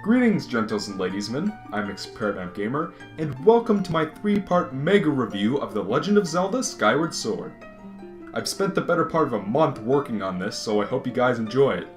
Greetings, gentles and ladiesmen, I'm ExoParadigmGamer, and welcome to my 3-part mega review of The Legend of Zelda Skyward Sword. I've spent the better part of a month working on this, so I hope you guys enjoy it.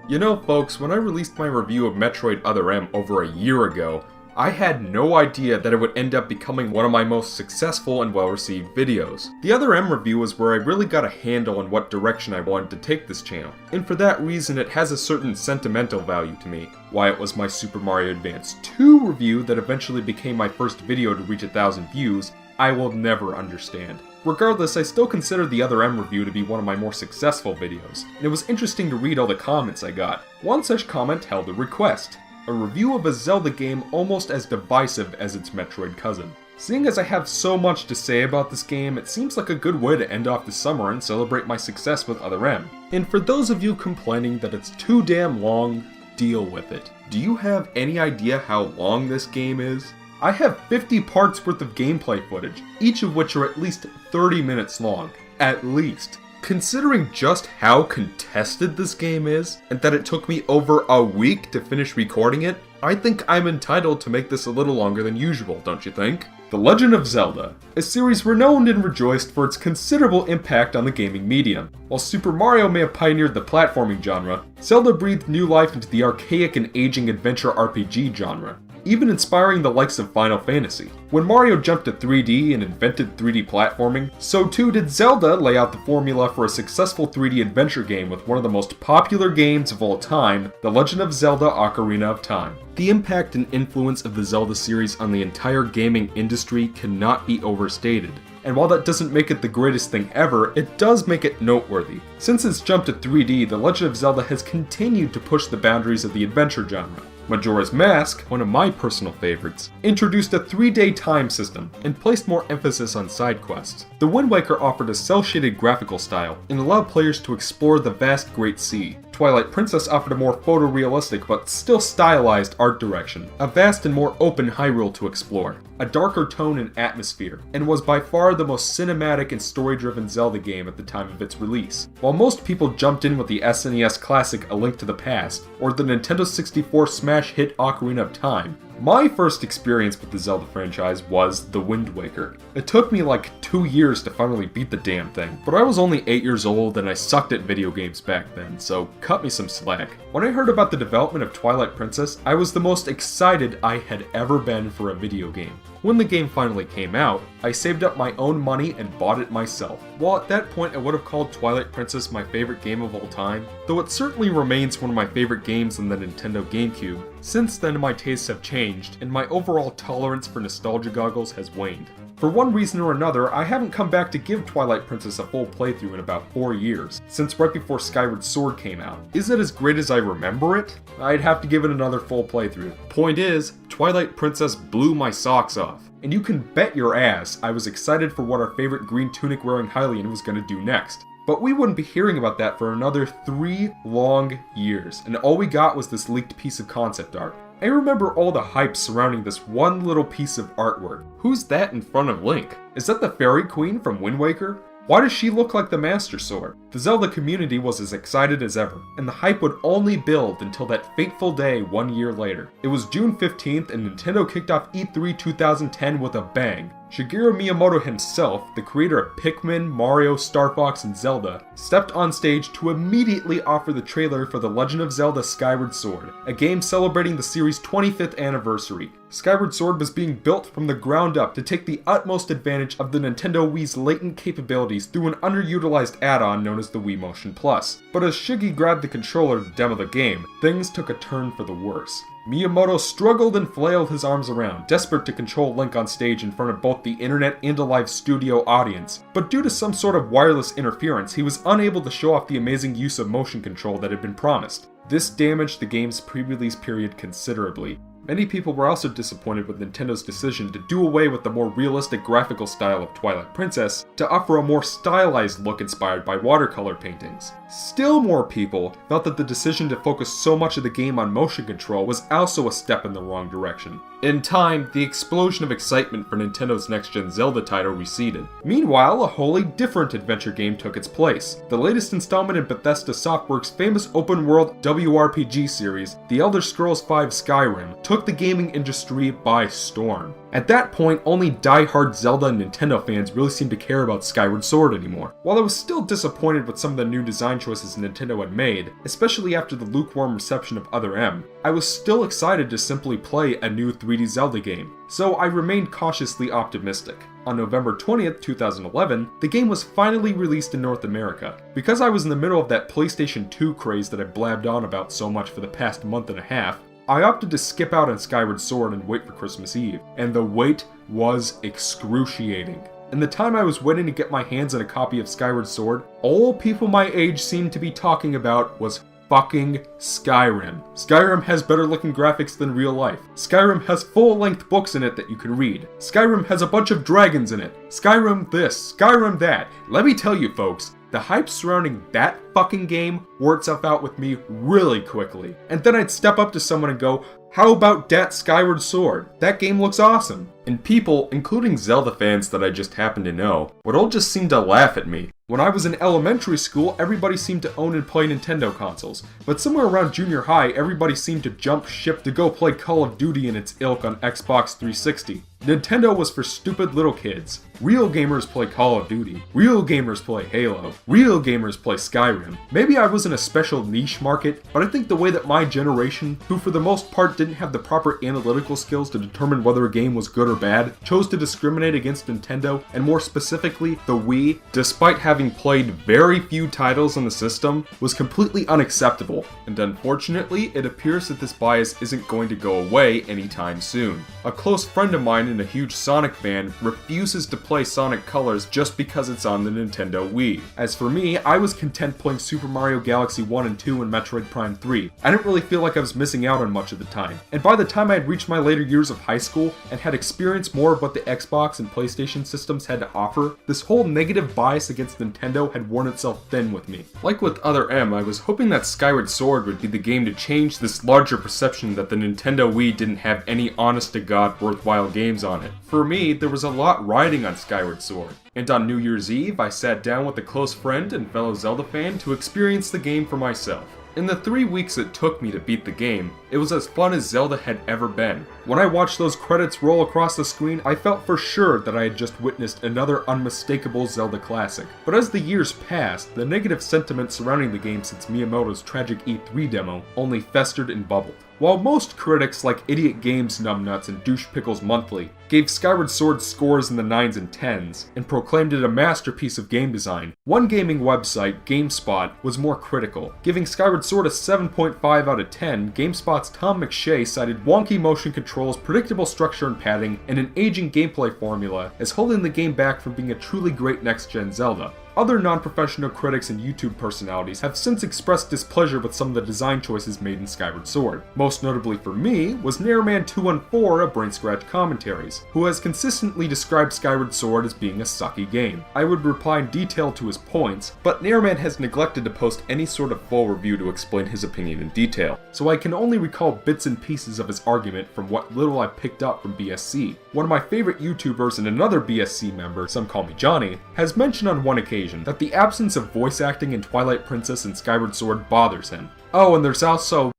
You know folks, when I released my review of Metroid Other M over a year ago, I had no idea that it would end up becoming one of my most successful and well-received videos. The Other M review was where I really got a handle on what direction I wanted to take this channel, and for that reason it has a certain sentimental value to me. Why it was my Super Mario Advance 2 review that eventually became my first video to reach 1,000 views, I will never understand. Regardless, I still consider the Other M review to be one of my more successful videos, and it was interesting to read all the comments I got. One such comment held a request: a review of a Zelda game almost as divisive as its Metroid cousin. Seeing as I have so much to say about this game, it seems like a good way to end off the summer and celebrate my success with Other M. And for those of you complaining that it's too damn long, deal with it. Do you have any idea how long this game is? I have 50 parts worth of gameplay footage, each of which are at least 30 minutes long. At least. Considering just how contested this game is, and that it took me over a week to finish recording it, I think I'm entitled to make this a little longer than usual, don't you think? The Legend of Zelda, a series renowned and rejoiced for its considerable impact on the gaming medium. While Super Mario may have pioneered the platforming genre, Zelda breathed new life into the archaic and aging adventure RPG genre, even inspiring the likes of Final Fantasy. When Mario jumped to 3D and invented 3D platforming, so too did Zelda lay out the formula for a successful 3D adventure game with one of the most popular games of all time, The Legend of Zelda: Ocarina of Time. The impact and influence of the Zelda series on the entire gaming industry cannot be overstated. And while that doesn't make it the greatest thing ever, it does make it noteworthy. Since its jump to 3D, The Legend of Zelda has continued to push the boundaries of the adventure genre. Majora's Mask, one of my personal favorites, introduced a 3-day time system and placed more emphasis on side quests. The Wind Waker offered a cel-shaded graphical style and allowed players to explore the vast Great Sea. Twilight Princess offered a more photorealistic but still stylized art direction, a vast and more open Hyrule to explore, a darker tone and atmosphere, and was by far the most cinematic and story-driven Zelda game at the time of its release. While most people jumped in with the SNES classic A Link to the Past, or the Nintendo 64 smash hit Ocarina of Time, my first experience with the Zelda franchise was The Wind Waker. It took me like 2 years to finally beat the damn thing, but I was only 8 years old and I sucked at video games back then, so cut me some slack. When I heard about the development of Twilight Princess, I was the most excited I had ever been for a video game. When the game finally came out, I saved up my own money and bought it myself. While at that point I would have called Twilight Princess my favorite game of all time, though it certainly remains one of my favorite games on the Nintendo GameCube, since then my tastes have changed, and my overall tolerance for nostalgia goggles has waned. For one reason or another, I haven't come back to give Twilight Princess a full playthrough in about 4 years, since right before Skyward Sword came out. Is it as great as I remember it? I'd have to give it another full playthrough. Point is, Twilight Princess blew my socks off. And you can bet your ass I was excited for what our favorite green tunic wearing Hylian was gonna do next. But we wouldn't be hearing about that for another 3 long years, and all we got was this leaked piece of concept art. I remember all the hype surrounding this one little piece of artwork. Who's that in front of Link? Is that the Fairy Queen from Wind Waker? Why does she look like the Master Sword? The Zelda community was as excited as ever, and the hype would only build until that fateful day 1 year later. It was June 15th and Nintendo kicked off E3 2010 with a bang. Shigeru Miyamoto himself, the creator of Pikmin, Mario, Star Fox, and Zelda, stepped on stage to immediately offer the trailer for The Legend of Zelda Skyward Sword, a game celebrating the series' 25th anniversary. Skyward Sword was being built from the ground up to take the utmost advantage of the Nintendo Wii's latent capabilities through an underutilized add-on known as the Wii Motion Plus. But as Shiggy grabbed the controller to demo the game, things took a turn for the worse. Miyamoto struggled and flailed his arms around, desperate to control Link on stage in front of both the internet and a live studio audience. But due to some sort of wireless interference, he was unable to show off the amazing use of motion control that had been promised. This damaged the game's pre-release period considerably. Many people were also disappointed with Nintendo's decision to do away with the more realistic graphical style of Twilight Princess to offer a more stylized look inspired by watercolor paintings. Still more people felt that the decision to focus so much of the game on motion control was also a step in the wrong direction. In time, the explosion of excitement for Nintendo's next-gen Zelda title receded. Meanwhile, a wholly different adventure game took its place. The latest installment in Bethesda Softworks' famous open-world WRPG series, The Elder Scrolls V Skyrim, took the gaming industry by storm. At that point, only die-hard Zelda and Nintendo fans really seemed to care about Skyward Sword anymore. While I was still disappointed with some of the new design choices Nintendo had made, especially after the lukewarm reception of Other M, I was still excited to simply play a new 3D Zelda game, so I remained cautiously optimistic. On November 20th, 2011, the game was finally released in North America. Because I was in the middle of that PlayStation 2 craze that I blabbed on about so much for the past month and a half, I opted to skip out on Skyward Sword and wait for Christmas Eve, and the wait was excruciating. In the time I was waiting to get my hands on a copy of Skyward Sword, all people my age seemed to be talking about was fucking Skyrim. Skyrim has better looking graphics than real life. Skyrim has full-length books in it that you can read. Skyrim has a bunch of dragons in it. Skyrim this, Skyrim that. Let me tell you folks, the hype surrounding that fucking game wore itself out with me really quickly. And then I'd step up to someone and go, how about dat Skyward Sword? That game looks awesome. And people, including Zelda fans that I just happen to know, would all just seem to laugh at me. When I was in elementary school, everybody seemed to own and play Nintendo consoles, but somewhere around junior high, everybody seemed to jump ship to go play Call of Duty and its ilk on Xbox 360. Nintendo was for stupid little kids. Real gamers play Call of Duty. Real gamers play Halo. Real gamers play Skyrim. Maybe I was in a special niche market, but I think the way that my generation, who for the most part didn't have the proper analytical skills to determine whether a game was good or bad, chose to discriminate against Nintendo, and more specifically, the Wii, despite having played very few titles on the system, was completely unacceptable. And unfortunately, it appears that this bias isn't going to go away anytime soon. A close friend of mine and a huge Sonic fan refuses to play Sonic Colors just because it's on the Nintendo Wii. As for me, I was content playing Super Mario Galaxy 1 and 2 and Metroid Prime 3. I didn't really feel like I was missing out on much of the time. And by the time I had reached my later years of high school and had experienced more of what the Xbox and PlayStation systems had to offer, this whole negative bias against Nintendo had worn itself thin with me. Like with Other M, I was hoping that Skyward Sword would be the game to change this larger perception that the Nintendo Wii didn't have any honest-to-God worthwhile games on it. For me, there was a lot riding on Skyward Sword. And on New Year's Eve, I sat down with a close friend and fellow Zelda fan to experience the game for myself. In the 3 weeks it took me to beat the game, it was as fun as Zelda had ever been. When I watched those credits roll across the screen, I felt for sure that I had just witnessed another unmistakable Zelda classic. But as the years passed, the negative sentiment surrounding the game since Miyamoto's tragic E3 demo only festered and bubbled. While most critics like Idiot Games Numbnuts and Douche Pickles Monthly gave Skyward Sword scores in the 9s and 10s, and proclaimed it a masterpiece of game design, one gaming website, GameSpot, was more critical. Giving Skyward Sword a 7.5 out of 10, GameSpot's Tom McShay cited wonky motion controls, predictable structure and padding, and an aging gameplay formula as holding the game back from being a truly great next-gen Zelda. Other non-professional critics and YouTube personalities have since expressed displeasure with some of the design choices made in Skyward Sword. Most notably for me was Nairman214 of Brain Scratch Commentaries, who has consistently described Skyward Sword as being a sucky game. I would reply in detail to his points, but Nairman has neglected to post any sort of full review to explain his opinion in detail, so I can only recall bits and pieces of his argument from what little I picked up from BSC. One of my favorite YouTubers and another BSC member, some call me Johnny, has mentioned on one occasion that the absence of voice acting in Twilight Princess and Skyward Sword bothers him. Oh, and there's also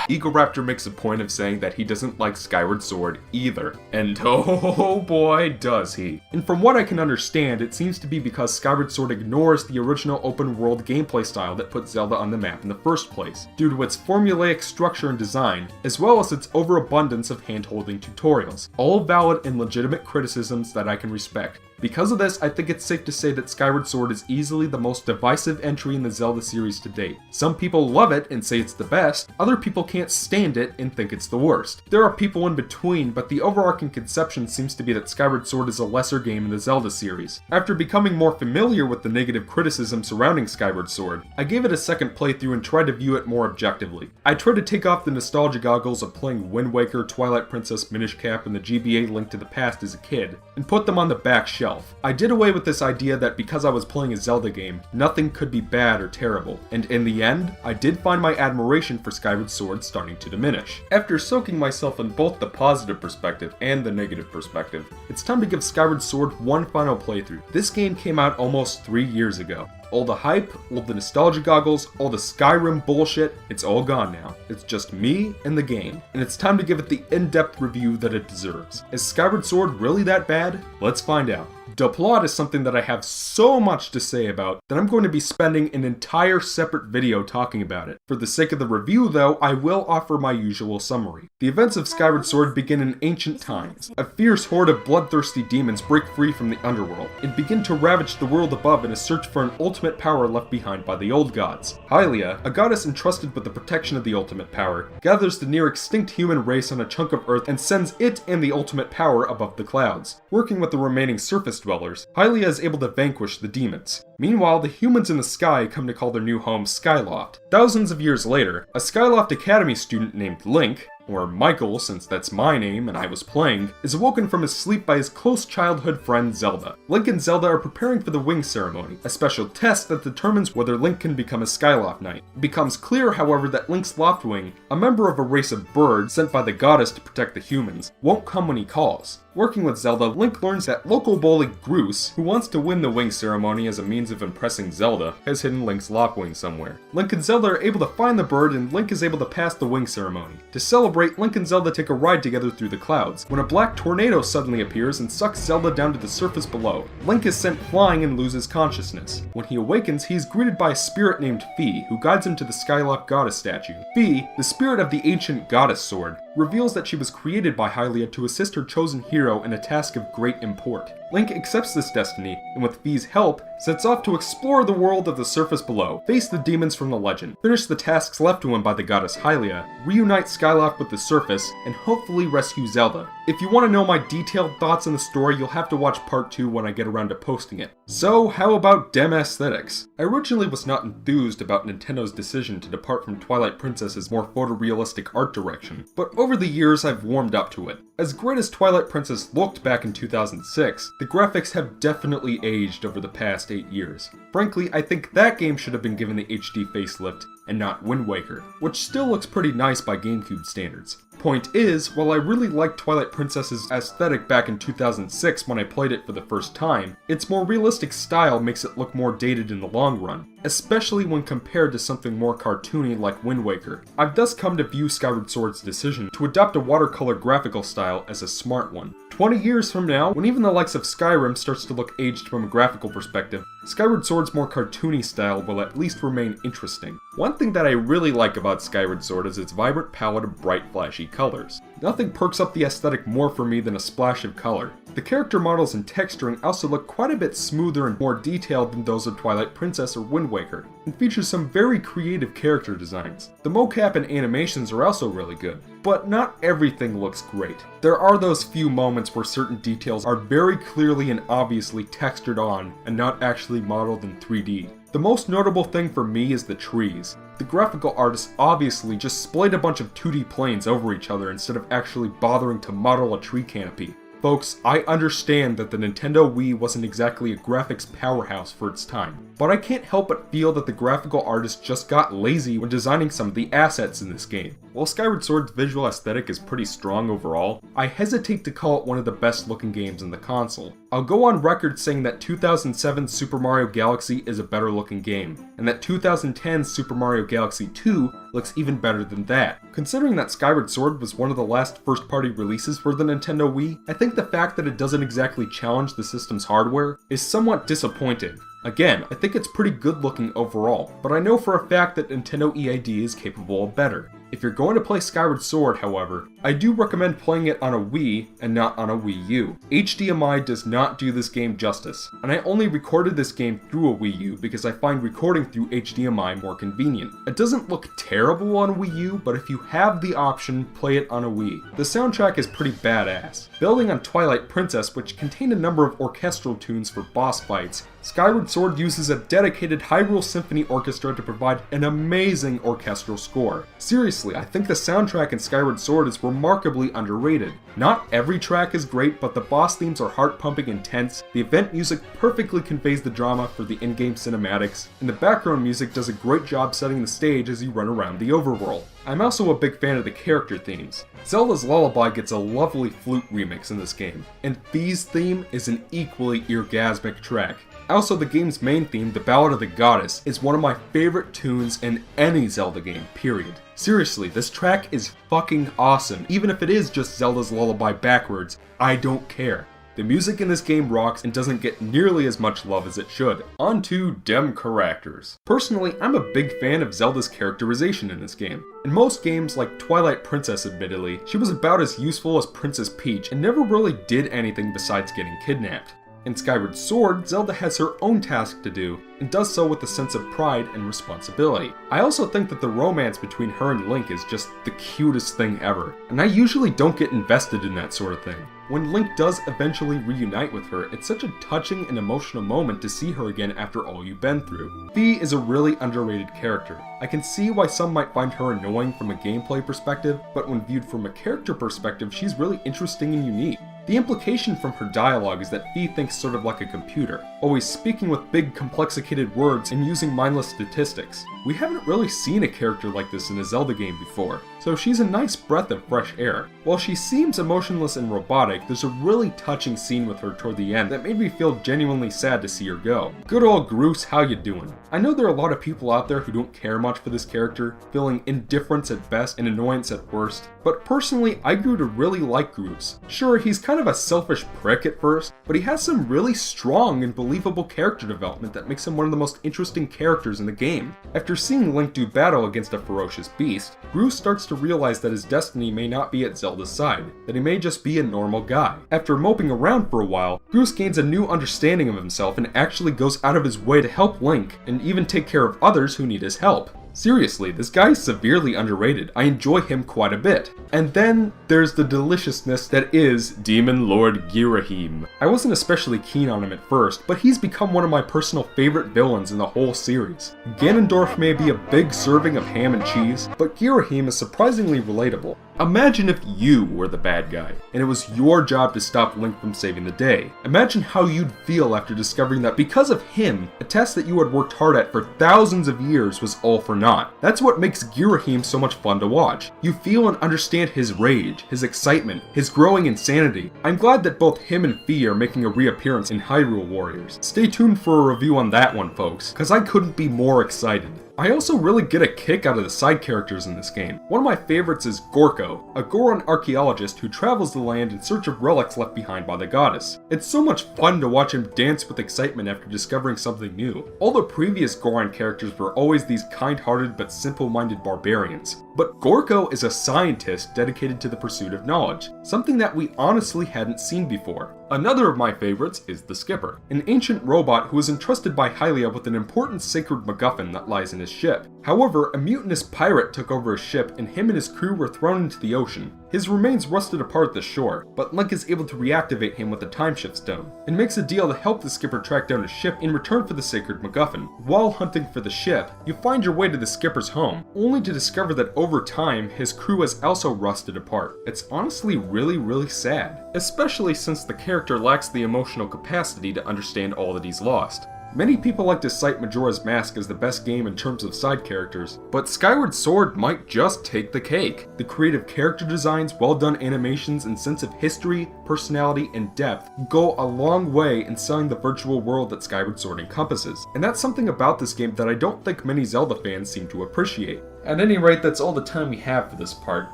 Egoraptor makes a point of saying that he doesn't like Skyward Sword either. And oh boy, does he. And from what I can understand, it seems to be because Skyward Sword ignores the original open-world gameplay style that put Zelda on the map in the first place, due to its formulaic structure and design, as well as its overabundance of hand-holding tutorials. All valid and legitimate criticisms that I can respect. Because of this, I think it's safe to say that Skyward Sword is easily the most divisive entry in the Zelda series to date. Some people love it and say it's the best, other people can't stand it and think it's the worst. There are people in between, but the overarching conception seems to be that Skyward Sword is a lesser game in the Zelda series. After becoming more familiar with the negative criticism surrounding Skyward Sword, I gave it a second playthrough and tried to view it more objectively. I tried to take off the nostalgia goggles of playing Wind Waker, Twilight Princess, Minish Cap, and the GBA Link to the Past as a kid, and put them on the back shelf. I did away with this idea that because I was playing a Zelda game, nothing could be bad or terrible, and in the end, I did find my admiration for Skyward Sword starting to diminish. After soaking myself in both the positive perspective and the negative perspective, it's time to give Skyward Sword one final playthrough. This game came out almost 3 years ago. All the hype, all the nostalgia goggles, all the Skyrim bullshit, it's all gone now. It's just me and the game, and it's time to give it the in-depth review that it deserves. Is Skyward Sword really that bad? Let's find out. The plot is something that I have so much to say about that I'm going to be spending an entire separate video talking about it. For the sake of the review though, I will offer my usual summary. The events of Skyward Sword begin in ancient times. A fierce horde of bloodthirsty demons break free from the underworld and begin to ravage the world above in a search for an ultimate power left behind by the old gods. Hylia, a goddess entrusted with the protection of the ultimate power, gathers the near extinct human race on a chunk of earth and sends it and the ultimate power above the clouds. Working with the remaining surface dwellers, Hylia is able to vanquish the demons. Meanwhile, the humans in the sky come to call their new home Skyloft. Thousands of years later, a Skyloft Academy student named Link, or Michael since that's my name and I was playing, is awoken from his sleep by his close childhood friend Zelda. Link and Zelda are preparing for the Wing Ceremony, a special test that determines whether Link can become a Skyloft Knight. It becomes clear, however, that Link's Loftwing, a member of a race of birds sent by the goddess to protect the humans, won't come when he calls. Working with Zelda, Link learns that local bully Groose, who wants to win the Wing Ceremony as a means of impressing Zelda, has hidden Link's Loftwing somewhere. Link and Zelda are able to find the bird and Link is able to pass the Wing Ceremony. To celebrate, Link and Zelda take a ride together through the clouds, when a black tornado suddenly appears and sucks Zelda down to the surface below. Link is sent flying and loses consciousness. When he awakens, he is greeted by a spirit named Fi, who guides him to the Skyloft Goddess statue. Fi, the spirit of the ancient goddess sword, reveals that she was created by Hylia to assist her chosen hero in a task of great import. Link accepts this destiny, and with Fi's help, sets off to explore the world of the surface below, face the demons from the legend, finish the tasks left to him by the goddess Hylia, reunite Skyloft with the surface, and hopefully rescue Zelda. If you want to know my detailed thoughts on the story, you'll have to watch part 2 when I get around to posting it. So, how about dem aesthetics? I originally was not enthused about Nintendo's decision to depart from Twilight Princess's more photorealistic art direction, but over the years I've warmed up to it. As great as Twilight Princess looked back in 2006, the graphics have definitely aged over the past 8 years. Frankly, I think that game should have been given the HD facelift and not Wind Waker, which still looks pretty nice by GameCube standards. Point is, while I really liked Twilight Princess's aesthetic back in 2006 when I played it for the first time, its more realistic style makes it look more dated in the long run, especially when compared to something more cartoony like Wind Waker. I've thus come to view Skyward Sword's decision to adopt a watercolor graphical style as a smart one. 20 years from now, when even the likes of Skyrim starts to look aged from a graphical perspective, Skyward Sword's more cartoony style will at least remain interesting. One thing that I really like about Skyward Sword is its vibrant palette of bright, flashy colors. Nothing perks up the aesthetic more for me than a splash of color. The character models and texturing also look quite a bit smoother and more detailed than those of Twilight Princess or Wind Waker, and features some very creative character designs. The mocap and animations are also really good, but not everything looks great. There are those few moments where certain details are very clearly and obviously textured on and not actually modeled in 3D. The most notable thing for me is the trees. The graphical artist obviously just splayed a bunch of 2D planes over each other instead of actually bothering to model a tree canopy. Folks, I understand that the Nintendo Wii wasn't exactly a graphics powerhouse for its time, but I can't help but feel that the graphical artist just got lazy when designing some of the assets in this game. While Skyward Sword's visual aesthetic is pretty strong overall, I hesitate to call it one of the best looking games in the console. I'll go on record saying that 2007's Super Mario Galaxy is a better looking game, and that 2010's Super Mario Galaxy 2 looks even better than that. Considering that Skyward Sword was one of the last first-party releases for the Nintendo Wii, I think the fact that it doesn't exactly challenge the system's hardware is somewhat disappointing. Again, I think it's pretty good looking overall, but I know for a fact that Nintendo EAD is capable of better. If you're going to play Skyward Sword, however, I do recommend playing it on a Wii and not on a Wii U. HDMI does not do this game justice, and I only recorded this game through a Wii U because I find recording through HDMI more convenient. It doesn't look terrible on a Wii U, but if you have the option, play it on a Wii. The soundtrack is pretty badass. Building on Twilight Princess, which contained a number of orchestral tunes for boss fights, Skyward Sword uses a dedicated Hyrule Symphony Orchestra to provide an amazing orchestral score. Seriously, I think the soundtrack in Skyward Sword is remarkably underrated. Not every track is great, but the boss themes are heart-pumping intense, the event music perfectly conveys the drama for the in-game cinematics, and the background music does a great job setting the stage as you run around the overworld. I'm also a big fan of the character themes. Zelda's Lullaby gets a lovely flute remix in this game, and Thee's theme is an equally orgasmic track. Also, the game's main theme, the Ballad of the Goddess, is one of my favorite tunes in any Zelda game, period. Seriously, this track is fucking awesome. Even if it is just Zelda's Lullaby backwards, I don't care. The music in this game rocks and doesn't get nearly as much love as it should. On to dem characters. Personally, I'm a big fan of Zelda's characterization in this game. In most games, like Twilight Princess admittedly, she was about as useful as Princess Peach and never really did anything besides getting kidnapped. In Skyward Sword, Zelda has her own task to do, and does so with a sense of pride and responsibility. I also think that the romance between her and Link is just the cutest thing ever, and I usually don't get invested in that sort of thing. When Link does eventually reunite with her, it's such a touching and emotional moment to see her again after all you've been through. Fie is a really underrated character. I can see why some might find her annoying from a gameplay perspective, but when viewed from a character perspective, she's really interesting and unique. The implication from her dialogue is that Fie thinks sort of like a computer, always speaking with big complexicated words and using mindless statistics. We haven't really seen a character like this in a Zelda game before, so she's a nice breath of fresh air. While she seems emotionless and robotic, there's a really touching scene with her toward the end that made me feel genuinely sad to see her go. Good old Groose, how you doing? I know there are a lot of people out there who don't care much for this character, feeling indifference at best and annoyance at worst, but personally I grew to really like Groose. Sure, he's kind of a selfish prick at first, but he has some really strong and believable character development that makes him one of the most interesting characters in the game. After seeing Link do battle against a ferocious beast, Groose starts to realize that his destiny may not be at Zelda's side, that he may just be a normal guy. After moping around for a while, Groose gains a new understanding of himself and actually goes out of his way to help Link, and even take care of others who need his help. Seriously, this guy is severely underrated. I enjoy him quite a bit. And then there's the deliciousness that is Demon Lord Girahim. I wasn't especially keen on him at first, but he's become one of my personal favorite villains in the whole series. Ganondorf may be a big serving of ham and cheese, but Girahim is surprisingly relatable. Imagine if you were the bad guy, and it was your job to stop Link from saving the day. Imagine how you'd feel after discovering that because of him, a test that you had worked hard at for thousands of years was all for naught. That's what makes Girahim so much fun to watch. You feel and understand his rage, his excitement, his growing insanity. I'm glad that both him and Fie are making a reappearance in Hyrule Warriors. Stay tuned for a review on that one, folks, because I couldn't be more excited. I also really get a kick out of the side characters in this game. One of my favorites is Gorko, a Goron archaeologist who travels the land in search of relics left behind by the goddess. It's so much fun to watch him dance with excitement after discovering something new. All the previous Goron characters were always these kind-hearted but simple-minded barbarians. But Gorko is a scientist dedicated to the pursuit of knowledge, something that we honestly hadn't seen before. Another of my favorites is the Skipper, an ancient robot who was entrusted by Hylia with an important sacred MacGuffin that lies in his ship. However, a mutinous pirate took over his ship and him and his crew were thrown into the ocean. His remains rusted apart at the shore, but Link is able to reactivate him with the Timeshift Stone, and makes a deal to help the Skipper track down his ship in return for the sacred MacGuffin. While hunting for the ship, you find your way to the Skipper's home, only to discover that over time, his crew has also rusted apart. It's honestly really sad, especially since the character lacks the emotional capacity to understand all that he's lost. Many people like to cite Majora's Mask as the best game in terms of side characters, but Skyward Sword might just take the cake. The creative character designs, well-done animations, and sense of history, personality, and depth go a long way in selling the virtual world that Skyward Sword encompasses, and that's something about this game that I don't think many Zelda fans seem to appreciate. At any rate, that's all the time we have for this part.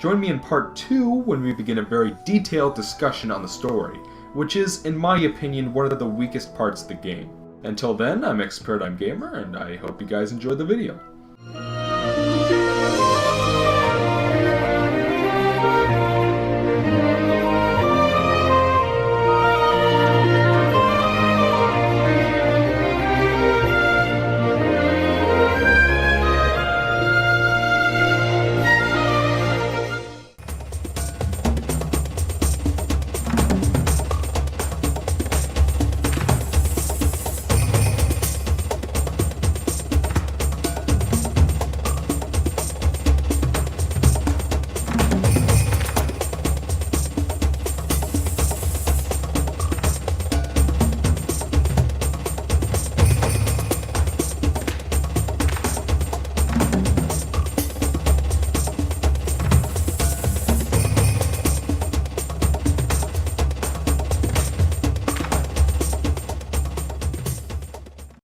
Join me in part 2 when we begin a very detailed discussion on the story, which is, in my opinion, one of the weakest parts of the game. Until then, I'm ExoParadigmGamer, and I hope you guys enjoyed the video.